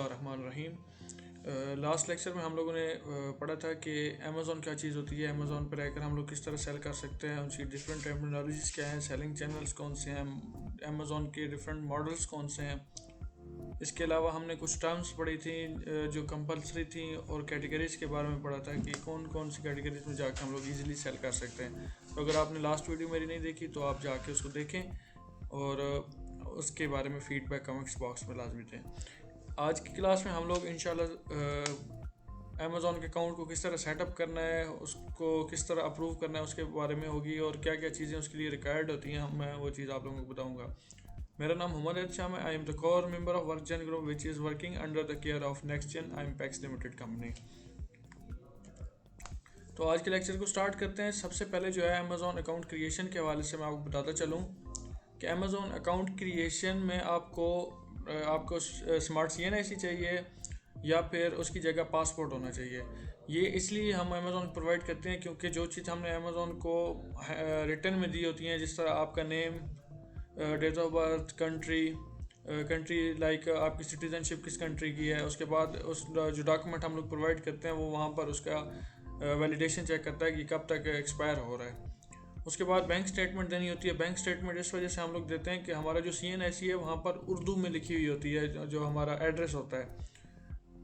बिस्मिल्लाहिर्रहमानिर्रहीम। Last lecture में हम लोगों ने पढ़ा था कि अमेज़ॉन क्या चीज़ होती है, अमेज़ॉन पर रहकर हम लोग किस तरह सेल कर सकते हैं, उनकी डिफरेंट टर्मिनोलॉजीज़ क्या हैं, सेलिंग चैनल्स कौन से हैं, अमेज़ॉन के डिफरेंट मॉडल्स कौन से हैं। इसके अलावा हमने कुछ टर्म्स पढ़ी थी जो कंपलसरी थी, और कैटेगरीज़ के बारे में पढ़ा था कि कौन कौन सी कैटेगरीज़ में जाकर हम लोग ईज़िली सेल कर सकते हैं। तो अगर आपने लास्ट वीडियो मेरी नहीं देखी तो आप जाके उसको देखें और उसके बारे में फ़ीडबैक कमेंट्स बॉक्स में लाजमी दें। आज की क्लास में हम लोग इंशाल्लाह अमेज़ॉन के अकाउंट को किस तरह सेटअप करना है, उसको किस तरह अप्रूव करना है उसके बारे में होगी, और क्या क्या चीज़ें उसके लिए रिक्वायर्ड होती हैं मैं वो चीज़ आप लोगों को बताऊंगा। मेरा नाम मोहम्मद एहसान है। I am the core member of Workgen group which is working under the care of Nextgen IMPEX limited company. तो आज के लेक्चर को स्टार्ट करते हैं। सबसे पहले जो है अमेज़ॉन अकाउंट क्रिएशन के हवाले से मैं आपको बताता चलूँ कि अमेज़ॉन अकाउंट क्रिएशन में आपको स्मार्ट CNIC चाहिए या फिर उसकी जगह पासपोर्ट होना चाहिए। ये इसलिए हम अमेज़ॉन प्रोवाइड करते हैं क्योंकि जो चीज़ हमने अमेज़ॉन को रिटर्न में दी होती हैं, जिस तरह आपका name, date of birth, country like आपकी सिटीज़नशिप किस कंट्री की है, उसके बाद उस जो डॉक्यूमेंट हम लोग प्रोवाइड करते हैं वो वहाँ पर उसका वैलिडेशन चेक करता है कि कब तक एक्सपायर हो रहा है। उसके बाद बैंक स्टेटमेंट देनी होती है। बैंक स्टेटमेंट इस वजह से हम लोग देते हैं कि हमारा जो CNIC है वहाँ पर उर्दू में लिखी हुई होती है जो हमारा एड्रेस होता है,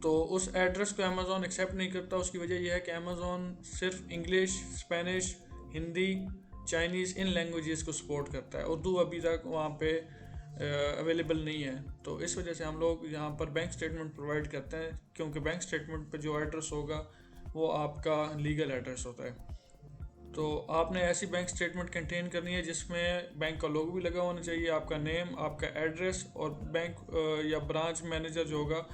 तो उस एड्रेस को अमेज़ॉन एक्सेप्ट नहीं करता। उसकी वजह यह है कि अमेज़ॉन सिर्फ इंग्लिश, स्पेनिश, हिंदी, चाइनीज़ इन लैंग्वेजेस को सपोर्ट करता है। उर्दू अभी तक वहाँ पे अवेलेबल नहीं है, तो इस वजह से हम लोग यहाँ पर बैंक स्टेटमेंट प्रोवाइड करते हैं, क्योंकि बैंक स्टेटमेंट पर जो एड्रेस होगा वो आपका लीगल एड्रेस होता है। तो आपने ऐसी बैंक स्टेटमेंट कंटेन करनी है जिसमें बैंक का लोगो भी लगा होना चाहिए, आपका नेम, आपका एड्रेस, और बैंक या ब्रांच मैनेजर जो होगा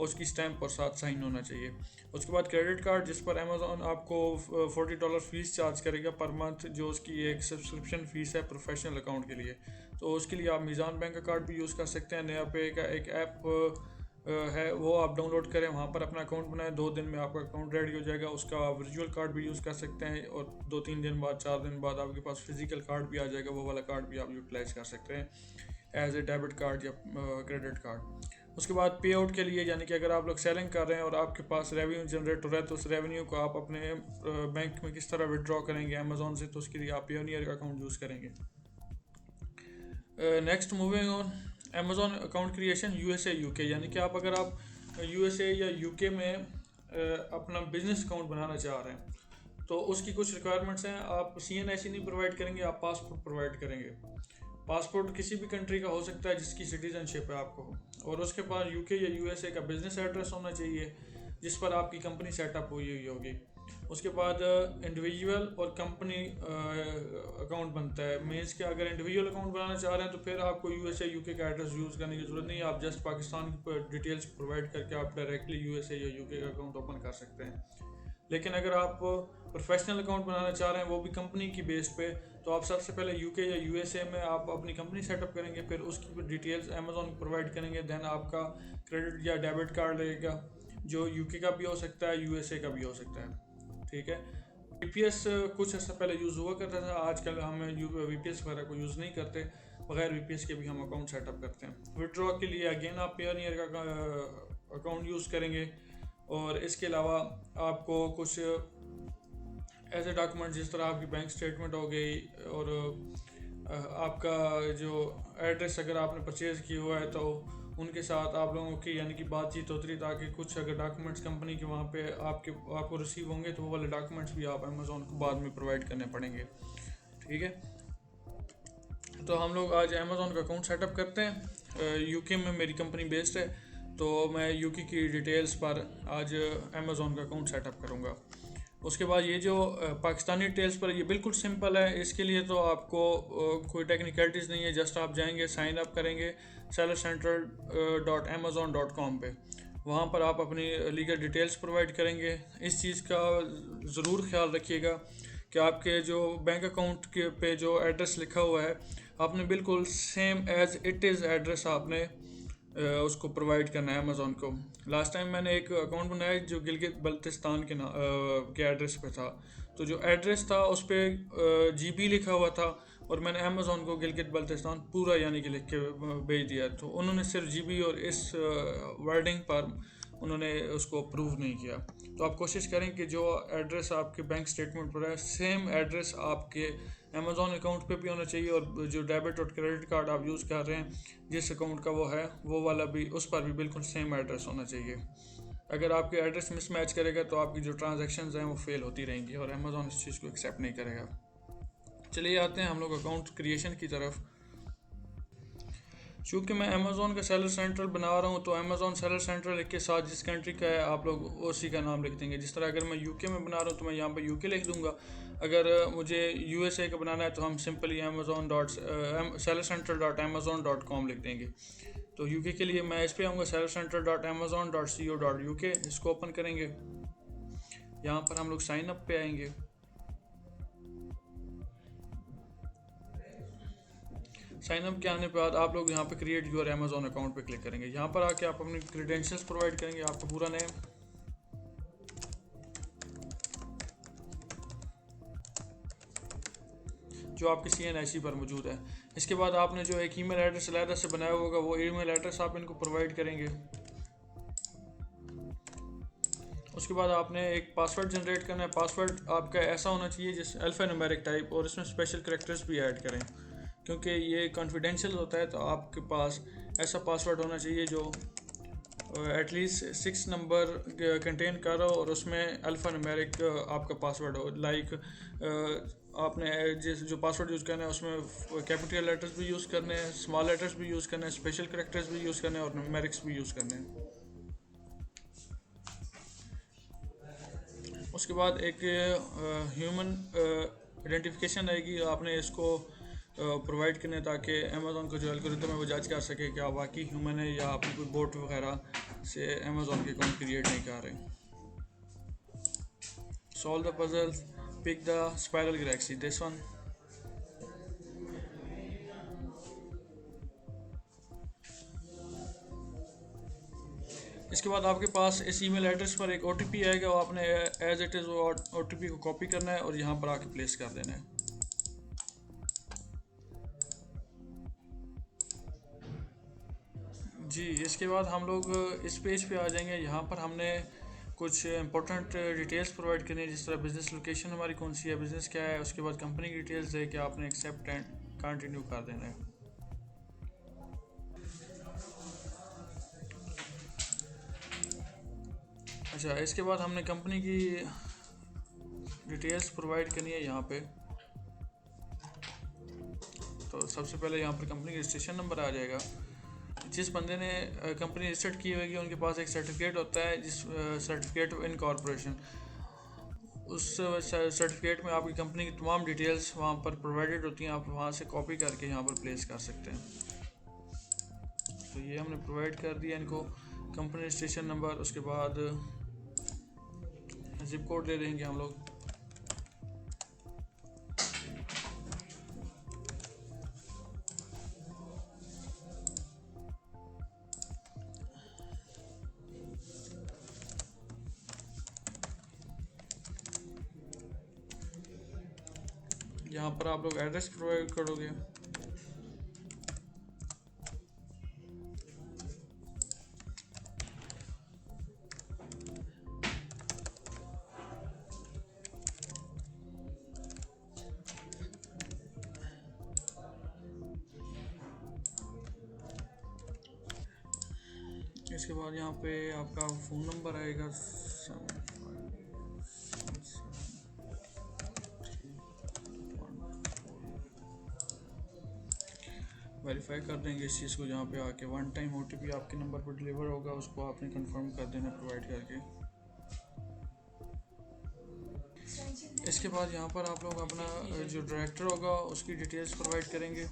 उसकी स्टैंप और साथ साइन होना चाहिए। उसके बाद क्रेडिट कार्ड, जिस पर अमेज़ॉन आपको $40 फीस चार्ज करेगा पर मंथ, जो उसकी एक सब्सक्रिप्शन फ़ीस है प्रोफेशनल अकाउंट के लिए। तो उसके लिए आप मीज़ान बैंक का कार्ड भी यूज़ कर सकते हैं। नया पे का एक ऐप है, वो आप डाउनलोड करें, वहाँ पर अपना अकाउंट बनाएं। 2 दिन में आपका अकाउंट रेडी हो जाएगा। उसका वर्चुअल कार्ड भी यूज़ कर सकते हैं, और 2-3 दिन बाद, 4 दिन बाद आपके पास फिजिकल कार्ड भी आ जाएगा। वो वाला कार्ड भी आप यूटिलाइज कर सकते हैं एज ए डेबिट कार्ड या क्रेडिट कार्ड। उसके बाद पे आउट के लिए, यानी कि अगर आप लोग सेलिंग कर रहे हैं और आपके पास रेवेन्यू जनरेट हो रहा है, तो उस रेवेन्यू को आप अपने बैंक में किस तरह विड्रॉ करेंगे अमेज़ॉन से, तो उसके लिए आप पेयोनियर का अकाउंट यूज़ करेंगे। Next moving on, Amazon account creation USA UK, यानी कि अगर आप USA या UK में अपना बिजनेस अकाउंट बनाना चाह रहे हैं तो उसकी कुछ रिक्वायरमेंट्स हैं। आप CNIC नहीं प्रोवाइड करेंगे, आप पासपोर्ट प्रोवाइड करेंगे। पासपोर्ट किसी भी कंट्री का हो सकता है जिसकी सिटीजनशिप है आपको, और उसके पास UK या USA का बिजनेस एड्रेस होना चाहिए जिस पर आपकी कंपनी सेटअप हुई होगी। उसके बाद इंडिविजुअल और कंपनी अकाउंट बनता है। मीन्स कि अगर इंडिविजुअल अकाउंट बनाना चाह रहे हैं तो फिर आपको USA UK का एड्रेस यूज़ करने की ज़रूरत नहीं है। आप जस्ट पाकिस्तान की डिटेल्स प्रोवाइड करके आप डायरेक्टली USA या UK का अकाउंट ओपन कर सकते हैं। लेकिन अगर आप प्रोफेशनल अकाउंट बनाना चाह रहे हैं वो भी कंपनी की बेस पे, तो आप सबसे पहले UK या USA में आप अपनी कंपनी सेटअप करेंगे, फिर उसकी डिटेल्स अमेज़ॉन को प्रोवाइड करेंगे। देन आपका क्रेडिट या डेबिट कार्ड लगेगा जो UK का भी हो सकता है, USA का भी हो सकता है। ठीक है। VPS कुछ अर्सा पहले यूज़ हुआ करता था, आजकल हम VPS वगैरह को यूज़ नहीं करते। बगैर VPS के भी हम अकाउंट सेटअप करते हैं। विड्रॉ के लिए अगेन आप पेयोनियर का अकाउंट यूज़ करेंगे, और इसके अलावा आपको कुछ ऐसे डॉक्यूमेंट जिस तरह आपकी बैंक स्टेटमेंट हो गई, और आपका जो एड्रेस अगर आपने परचेज़ किया हुआ है तो उनके साथ आप लोगों की यानी कि बातचीत होती रही, ताकि कुछ अगर डॉक्यूमेंट्स कंपनी के वहाँ पे आपको रिसीव होंगे तो वो वाले डॉक्यूमेंट्स भी आप अमेज़ॉन को बाद में प्रोवाइड करने पड़ेंगे। ठीक है। तो हम लोग आज अमेज़ॉन का अकाउंट सेटअप करते हैं। UK में मेरी कंपनी बेस्ड है, तो मैं UK की डिटेल्स पर आज अमेज़ॉन का अकाउंट सेटअप करूँगा। उसके बाद ये जो पाकिस्तानी डिटेल्स पर, ये बिल्कुल सिंपल है। इसके लिए तो आपको कोई टेक्निकलिटीज़ नहीं है। जस्ट आप जाएंगे, साइन अप करेंगे sellercentral.amazon.com पे, वहाँ पर आप अपनी लीगल डिटेल्स प्रोवाइड करेंगे। इस चीज़ का ज़रूर ख्याल रखिएगा कि आपके जो बैंक अकाउंट के पे जो एड्रेस लिखा हुआ है, आपने बिल्कुल same as it is address आपने उसको प्रोवाइड करना है अमेज़ॉन को। लास्ट टाइम मैंने एक अकाउंट बनाया जो गिलगित बल्तिस्तान के एड्रेस पे था, तो जो एड्रेस था उस पर GB लिखा हुआ था, और मैंने अमेज़ॉन को गिलगित बल्तिस्तान पूरा यानी कि लिख के भेज दिया, तो उन्होंने सिर्फ जीबी और इस वर्डिंग पर उन्होंने उसको अप्रूव नहीं किया। तो आप कोशिश करें कि जो एड्रेस आपके बैंक स्टेटमेंट पर है सेम एड्रेस आपके अमेज़ॉन अकाउंट पे भी होना चाहिए, और जो डेबिट और क्रेडिट कार्ड आप यूज़ कर रहे हैं जिस अकाउंट का वो है वो वाला भी, उस पर भी बिल्कुल सेम एड्रेस होना चाहिए। अगर आपके एड्रेस मिसमैच करेगा तो आपकी जो ट्रांजैक्शंस हैं वो फेल होती रहेंगी और अमेज़ॉन इस चीज़ को एक्सेप्ट नहीं करेगा। चलिए आते हैं हम लोग अकाउंट क्रिएशन की तरफ। चूँकि मैं अमेज़ॉन का सेलर सेंट्रल बना रहा हूँ तो अमेज़ॉन सेलर सेंट्रल के साथ जिस कंट्री का है आप लोग उसी का नाम लिख देंगे। जिस तरह अगर मैं यूके में बना रहा हूँ तो मैं यहाँ पर यूके लिख दूँगा। अगर मुझे यूएसए का बनाना है तो हम simply Amazon dot seller central dot Amazon dot com लिख देंगे। तो यूके के लिए मैं इस पर आऊँगा seller central dot Amazon dot C O dot UK, इसको ओपन करेंगे। यहाँ पर हम लोग साइन अप पे आएंगे। साइन अप के आने के बाद आप लोग यहाँ पे क्रिएट योर अमेज़ॉन अकाउंट पे क्लिक करेंगे। यहाँ पर आके आप अपनी क्रेडेंशियल्स प्रोवाइड करेंगे, आपका पूरा नेम, जो आपके CNIC पर मौजूद है। इसके बाद आपने जो एक ईमेल एड्रेस अलहदा से बनाया होगा वो ईमेल एड्रेस आप इनको प्रोवाइड करेंगे। उसके बाद आपने एक पासवर्ड जनरेट करना है। पासवर्ड आपका ऐसा होना चाहिए जिस अल्फ़ा न्यूमेरिक टाइप, और इसमें स्पेशल करैक्टर्स भी ऐड करें क्योंकि ये कॉन्फिडेंशियल होता है। तो आपके पास ऐसा पासवर्ड होना चाहिए जो एटलीस्ट 6 नंबर कंटेन कर रहा हो और उसमें अल्फ़ा न्यूमेरिक आपका पासवर्ड हो। लाइक आपने जो पासवर्ड यूज़ करना है उसमें कैपिटल लेटर्स भी यूज़ करने हैं, स्मॉल लेटर्स भी यूज़ करने हैं, स्पेशल करैक्टर्स भी यूज़ करने हैं और न्यूमेरिक्स भी यूज़ करने हैं। उसके बाद एक ह्यूमन आइडेंटिफिकेशन आएगी, आपने इसको प्रोवाइड करने ताकि अमेज़ॉन का जो एल्गोरिथम है वो जज कर सके कि आप वाकई ह्यूमन है या आपने कोई बोट वगैरह से अमेज़ॉन के अकाउंट क्रिएट नहीं कर रहे। Solve the puzzle, pick the spiral galaxy, this one. इसके बाद आपके पास इस ईमेल एड्रेस पर एक OTP आएगा, वो आपने एज इट इज़ वो OTP को कॉपी करना है और यहाँ पर आके प्लेस कर देना है। जी, इसके बाद हम लोग इस पेज पे आ जाएंगे। यहाँ पर हमने कुछ इंपॉर्टेंट डिटेल्स प्रोवाइड करनी है, जिस तरह बिज़नेस लोकेशन हमारी कौन सी है, बिज़नेस क्या है, उसके बाद कंपनी की डिटेल्स है कि आपने एक्सेप्ट एंड कंटिन्यू कर देना है। अच्छा, इसके बाद हमने कंपनी की डिटेल्स प्रोवाइड करनी है यहाँ पे। तो सबसे पहले यहाँ पर कंपनी रजिस्ट्रेशन नंबर आ जाएगा। जिस बंदे ने कंपनी रजिस्टर्ड की होगी उनके पास एक सर्टिफिकेट होता है, जिस सर्टिफिकेट ऑफ इनकॉर्पोरेशन, उस सर्टिफिकेट में आपकी कंपनी की तमाम डिटेल्स वहाँ पर प्रोवाइडेड होती हैं। आप वहाँ से कॉपी करके यहाँ पर प्लेस कर सकते हैं। तो ये हमने प्रोवाइड कर दिया इनको, कंपनी रजिस्ट्रेशन नंबर। उसके बाद जिप कोड दे देंगे हम लोग। यहाँ पर आप लोग एड्रेस प्रोवाइड करोगे। इसके बाद यहाँ पे आपका फ़ोन नंबर आएगा, वेरीफाई कर देंगे इस चीज़ को। जहाँ पे आके 1 टाइम OTP आपके नंबर पर डिलीवर होगा, उसको आपने कंफर्म कर देना प्रोवाइड करके। इसके बाद यहाँ पर आप लोग अपना जो डायरेक्टर होगा उसकी डिटेल्स प्रोवाइड करेंगे।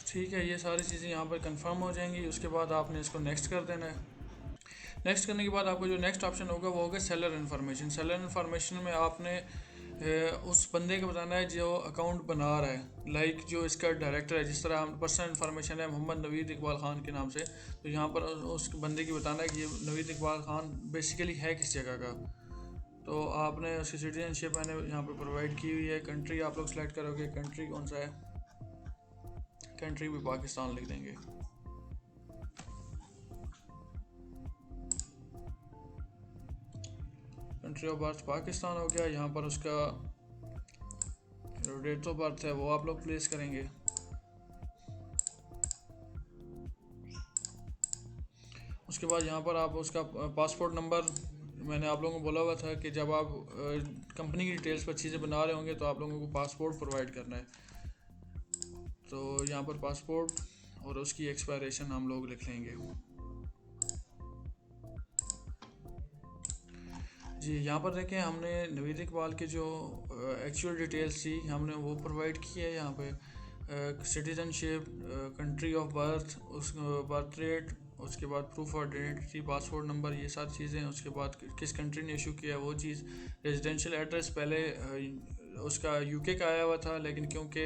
ठीक है, ये सारी चीज़ें यहाँ पर कंफर्म हो जाएंगी। उसके बाद आपने इसको नेक्स्ट कर देना है। नेक्स्ट करने के बाद आपको जो नेक्स्ट ऑप्शन होगा वो होगा सेलर इन्फॉर्मेशन। सेलर इन्फॉर्मेशन में आपने उस बंदे को बताना है जो अकाउंट बना रहा है, लाइक जो इसका डायरेक्टर है। जिस तरह हम पर्सनल इन्फॉर्मेशन है मोहम्मद नवीद इकबाल ख़ान के नाम से, तो यहाँ पर उस बंदे की बताना है कि ये नवीद इकबाल ख़ान बेसिकली है किस जगह का। तो आपने उसकी सिटीजनशिप मैंने यहाँ पर प्रोवाइड की हुई है। कंट्री आप लोग सेलेक्ट करोगे, कंट्री कौन सा है, कंट्री भी पाकिस्तान लिख देंगे। कंट्री ऑफ बर्थ पाकिस्तान हो गया। यहाँ पर उसका डेट ऑफ बर्थ है वो आप लोग प्लेस करेंगे। उसके बाद यहाँ पर आप उसका पासपोर्ट नंबर, मैंने आप लोगों को बोला हुआ था कि जब आप कंपनी की डिटेल्स पर चीज़ें बना रहे होंगे तो आप लोगों को पासपोर्ट प्रोवाइड करना है। तो यहाँ पर पासपोर्ट और उसकी एक्सपायरेशन हम लोग लिख लेंगे जी। यहाँ पर देखें हमने नवीद इकबाल के जो एक्चुअल डिटेल्स थी हमने वो प्रोवाइड की है। यहाँ पे सिटीजनशिप, कंट्री ऑफ बर्थ, उस बर्थ रेट, उसके बाद proof of identity, passport number, ये सारी चीज़ें। उसके बाद किस कंट्री ने इशू किया वो चीज़। रेजिडेंशियल एड्रेस पहले उसका यूके का आया हुआ था, लेकिन क्योंकि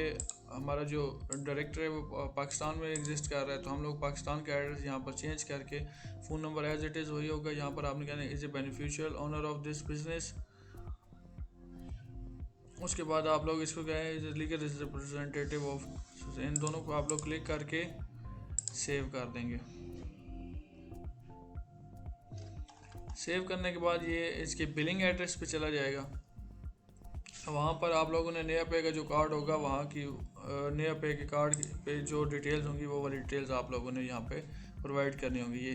हमारा जो डायरेक्टर है वो पाकिस्तान में एग्जिस्ट कर रहा है तो हम लोग पाकिस्तान का एड्रेस यहाँ पर चेंज करके phone number as it is वही होगा। यहाँ पर आपने कहना है is a beneficial owner of this business. उसके बाद आप लोग इसको क्या है लीगल रिप्रेजेंटेटिव ऑफ, इन दोनों को आप लोग क्लिक करके सेव कर देंगे। सेव करने के बाद ये इसके बिलिंग एड्रेस पे चला जाएगा। वहाँ पर आप लोगों ने नया पे का जो कार्ड होगा वहाँ की नया पे के कार्ड पे जो डिटेल्स होंगी वो वाली डिटेल्स आप लोगों ने यहाँ पे प्रोवाइड करनी होंगी। ये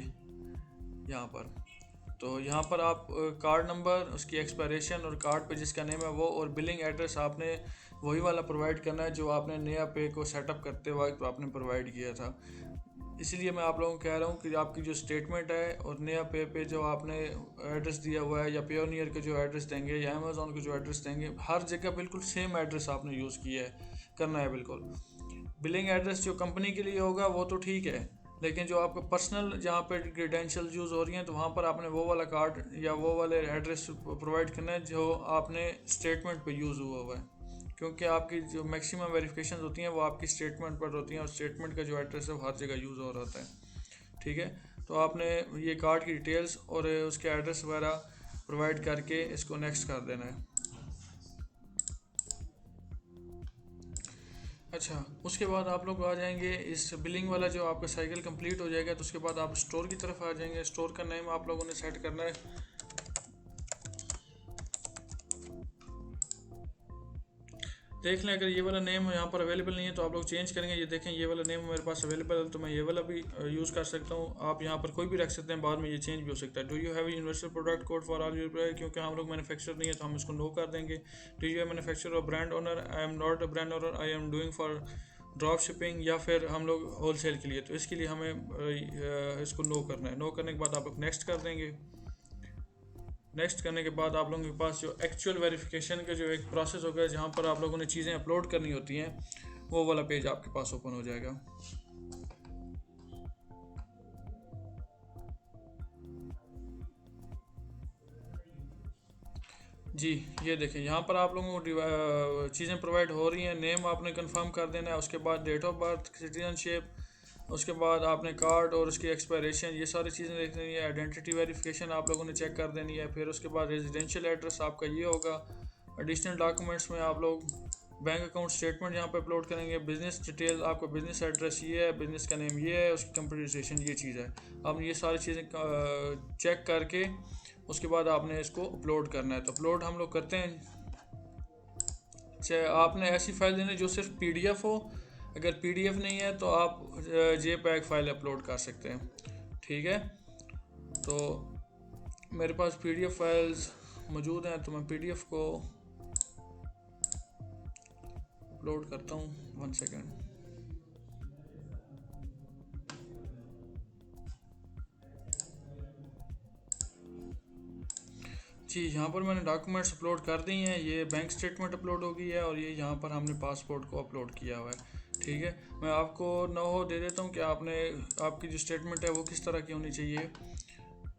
यहाँ पर तो यहाँ पर आप कार्ड नंबर, उसकी एक्सपायरेशन और कार्ड पे जिसका नेम है वो, और बिलिंग एड्रेस आपने वही वाला प्रोवाइड करना है जो आपने नया पे को सेटअप करते वक्त आपने प्रोवाइड किया था। इसलिए मैं आप लोगों को कह रहा हूँ कि आपकी जो स्टेटमेंट है और नया पे जो आपने एड्रेस दिया हुआ है, या पेयोनियर के जो एड्रेस देंगे या अमेज़ॉन के जो एड्रेस देंगे, हर जगह बिल्कुल सेम एड्रेस आपने यूज़ किया है, करना है बिल्कुल। बिलिंग एड्रेस जो कंपनी के लिए होगा वो तो ठीक है, लेकिन जो आपका पर्सनल जहाँ पे क्रेडेंशियल यूज़ हो रही हैं तो वहाँ पर आपने वो वाला कार्ड या वो वाले एड्रेस प्रोवाइड करना है जो आपने स्टेटमेंट पे यूज़ हुआ हुआ है, क्योंकि आपकी जो मैक्सिमम वेरिफिकेशन होती हैं वो आपकी स्टेटमेंट पर होती हैं और स्टेटमेंट का जो एड्रेस है वो हर जगह यूज़ हो रहा होता है। ठीक है, तो आपने ये कार्ड की डिटेल्स और उसके एड्रेस वगैरह प्रोवाइड करके इसको नेक्स्ट कर देना है। अच्छा, उसके बाद आप लोग आ जाएंगे इस बिलिंग वाला जो आपका साइकिल कंप्लीट हो जाएगा तो उसके बाद आप स्टोर की तरफ आ जाएंगे। स्टोर का नेम आप लोगों ने सेट करना है। देख लें अगर ये वाला नेम यहाँ पर अवेलेबल नहीं है तो आप लोग चेंज करेंगे। ये देखें ये वाला नेम मेरे पास अवेलेबल है तो मैं ये वाला भी यूज़ कर सकता हूँ। आप यहाँ पर कोई भी रख सकते हैं, बाद में ये चेंज भी हो सकता है। Do you have universal product code for all your, क्योंकि हम लोग मैन्युफैक्चर नहीं है तो हम इसको नो कर देंगे। डू यू हैव मैन्युफैक्चर और brand owner, I am not a brand owner, I am doing for drop shipping, या फिर हम लोग होल सेल के लिए, तो इसके लिए हमें इसको नो करना है। नो करने के बाद आप लोग नेक्स्ट कर देंगे। नेक्स्ट करने के बाद आप लोगों के पास जो एक्चुअल वेरिफिकेशन का जो एक प्रोसेस होगा जहाँ पर आप लोगों ने चीज़ें अपलोड करनी होती हैं वो वाला पेज आपके पास ओपन हो जाएगा। जी ये देखें यहाँ पर आप लोगों को चीज़ें प्रोवाइड हो रही हैं। नेम आपने कंफर्म कर देना है, उसके बाद डेट ऑफ बर्थ, सिटीजनशिप, उसके बाद आपने कार्ड और उसकी एक्सपायरेशन, ये सारी चीज़ें देख लेनी है। आइडेंटिटी वेरिफिकेशन आप लोगों ने चेक कर देनी है। फिर उसके बाद रेजिडेंशियल एड्रेस आपका ये होगा। एडिशनल डॉक्यूमेंट्स में आप लोग बैंक अकाउंट स्टेटमेंट यहाँ पे अपलोड करेंगे। बिज़नेस डिटेल, आपका बिज़नेस एड्रेस ये है, बिज़नेस का नेम ये है, उसकी कंप्यूटर रजिस्ट्रेशन ये चीज़ है। आपने ये सारी चीज़ें चेक करके उसके बाद आपने इसको अपलोड करना है। तो अपलोड हम लोग करते हैं। आपने ऐसी फाइल देनी जो सिर्फ PDF हो, अगर PDF नहीं है तो आप JPEG फाइल अपलोड कर सकते हैं। ठीक है, तो मेरे पास PDF फाइल्स मौजूद हैं तो मैं PDF को अपलोड करता हूँ। 1 सेकेंड। जी यहाँ पर मैंने डॉक्यूमेंट्स अपलोड कर दी हैं। ये बैंक स्टेटमेंट अपलोड हो गई है और ये यहाँ पर हमने पासपोर्ट को अपलोड किया हुआ है। ठीक है, मैं आपको नो दे देता हूँ कि आपकी जो स्टेटमेंट है वो किस तरह की होनी चाहिए।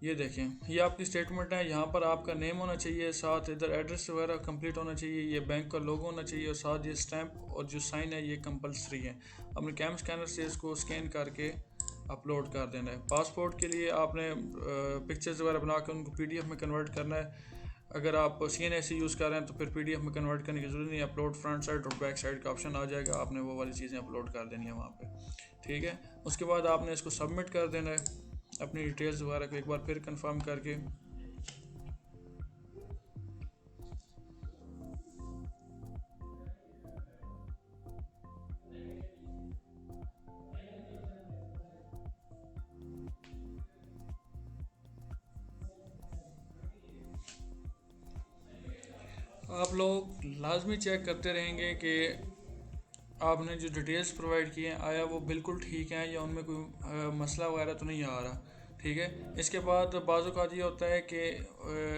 ये देखें, ये आपकी स्टेटमेंट है। यहाँ पर आपका नेम होना चाहिए, साथ इधर एड्रेस वगैरह कंप्लीट होना चाहिए, ये बैंक का लोगो होना चाहिए और साथ ये स्टैंप और जो साइन है ये कंपलसरी है। अपने कैम स्कैनर से इसको स्कैन करके अपलोड कर देना है। पासपोर्ट के लिए आपने पिक्चर्स वगैरह बना कर उनको PDF में कन्वर्ट करना है। अगर आप CNAC यूज़ कर रहे हैं तो फिर PDF में कन्वर्ट करने की ज़रूरत नहीं है। अपलोड फ्रंट साइड और बैक साइड का ऑप्शन आ जाएगा, आपने वो वाली चीज़ें अपलोड कर देनी है वहाँ पे, ठीक है। उसके बाद आपने इसको सबमिट कर देना है अपनी डिटेल्स वगैरह को एक बार फिर कंफर्म करके। आप लोग लाजमी चेक करते रहेंगे कि आपने जो डिटेल्स प्रोवाइड किए हैं आया वो बिल्कुल ठीक हैं या उनमें कोई मसला वगैरह तो नहीं आ रहा, ठीक है। इसके बाद बाज़ औक़ात ये होता है कि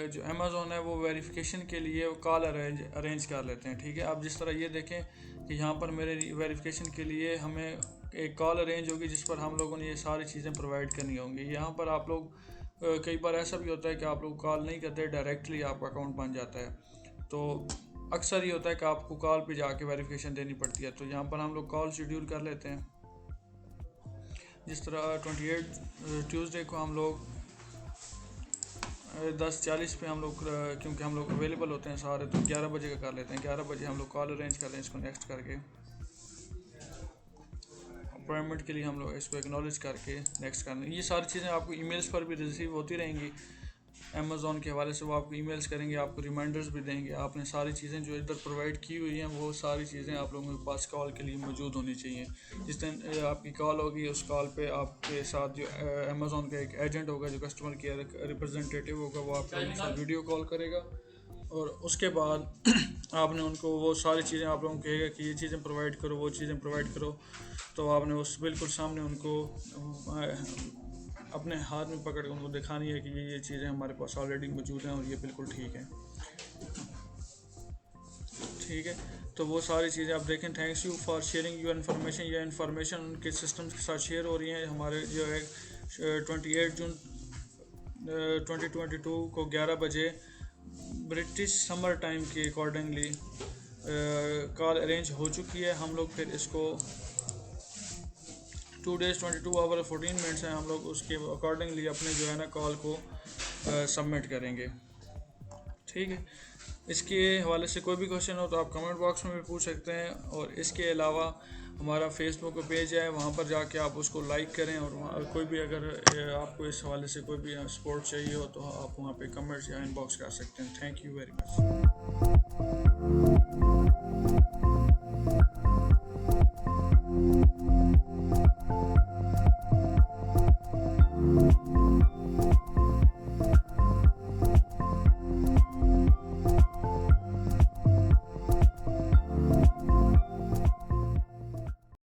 जो अमेज़ोन है वो वेरिफिकेशन के लिए कॉल अरेंज कर लेते हैं, ठीक है। आप जिस तरह ये देखें कि यहाँ पर मेरे वेरिफिकेशन के लिए हमें एक कॉल अरेंज होगी जिस पर हम लोगों ने ये सारी चीज़ें प्रोवाइड करनी होंगी। यहाँ पर आप लोग कई बार ऐसा भी होता है कि आप लोग कॉल नहीं करते, डायरेक्टली आपका अकाउंट बन जाता है। तो अक्सर ये होता है कि आपको कॉल पे जाके वेरिफिकेशन देनी पड़ती है। तो यहाँ पर हम लोग कॉल शेड्यूल कर लेते हैं। जिस तरह 28 ट्यूसडे को हम लोग 10:40 पे हम लोग, क्योंकि हम लोग अवेलेबल होते हैं सारे, तो 11 बजे का कर लेते हैं। 11 बजे हम लोग कॉल अरेंज कर लें इसको नेक्स्ट करके। अपॉइंटमेंट के लिए हम लोग इसको एक्नॉलेज करके नेक्स्ट कर लें। ये सारी चीज़ें आपको ईमेल्स पर भी रिसीव होती रहेंगी अमेज़ॉन के हवाले से। वो आपको ईमेल्स करेंगे, आपको रिमाइंडर्स भी देंगे। आपने सारी चीज़ें जो इधर प्रोवाइड की हुई हैं वो सारी चीज़ें आप लोगों के पास कॉल के लिए मौजूद होनी चाहिए। जिस दिन आपकी कॉल होगी उस कॉल पे आपके साथ जो अमेज़ॉन का एक एजेंट होगा, जो कस्टमर केयर रिप्रेजेंटेटिव होगा, वो आपको साथ वीडियो कॉल करेगा और उसके बाद आपने उनको वो सारी चीज़ें आप लोगों को कहेगा कि ये चीज़ें प्रोवाइड करो, वो चीज़ें प्रोवाइड करो। तो आपने उस बिल्कुल सामने उनको अपने हाथ में पकड़ कर उनको दिखानी है कि ये चीज़ें हमारे पास ऑलरेडी मौजूद हैं और ये बिल्कुल ठीक है, ठीक है। तो वो सारी चीज़ें आप देखें। Thanks you for sharing your information. ये इन्फॉर्मेशन उनके सिस्टम के साथ शेयर हो रही हैं। हमारे जो है 28 जून 2022 को 11 बजे ब्रिटिश समर टाइम के अकॉर्डिंगली कॉल अरेंज हो चुकी है। हम लोग फिर इसको 2 days 22 आवर 14 मिनट्स हैं, हम लोग उसके अकॉर्डिंगली अपने जो है ना कॉल को सबमिट करेंगे, ठीक है। इसके हवाले से कोई भी क्वेश्चन हो तो आप कमेंट बॉक्स में भी पूछ सकते हैं। और इसके अलावा हमारा फेसबुक पेज है, वहाँ पर जाके आप उसको लाइक करें। और वहाँ कोई भी अगर आपको इस हवाले से कोई भी सपोर्ट चाहिए हो तो आप वहाँ पे कमेंट्स या इनबॉक्स कर सकते हैं। Thank you very much.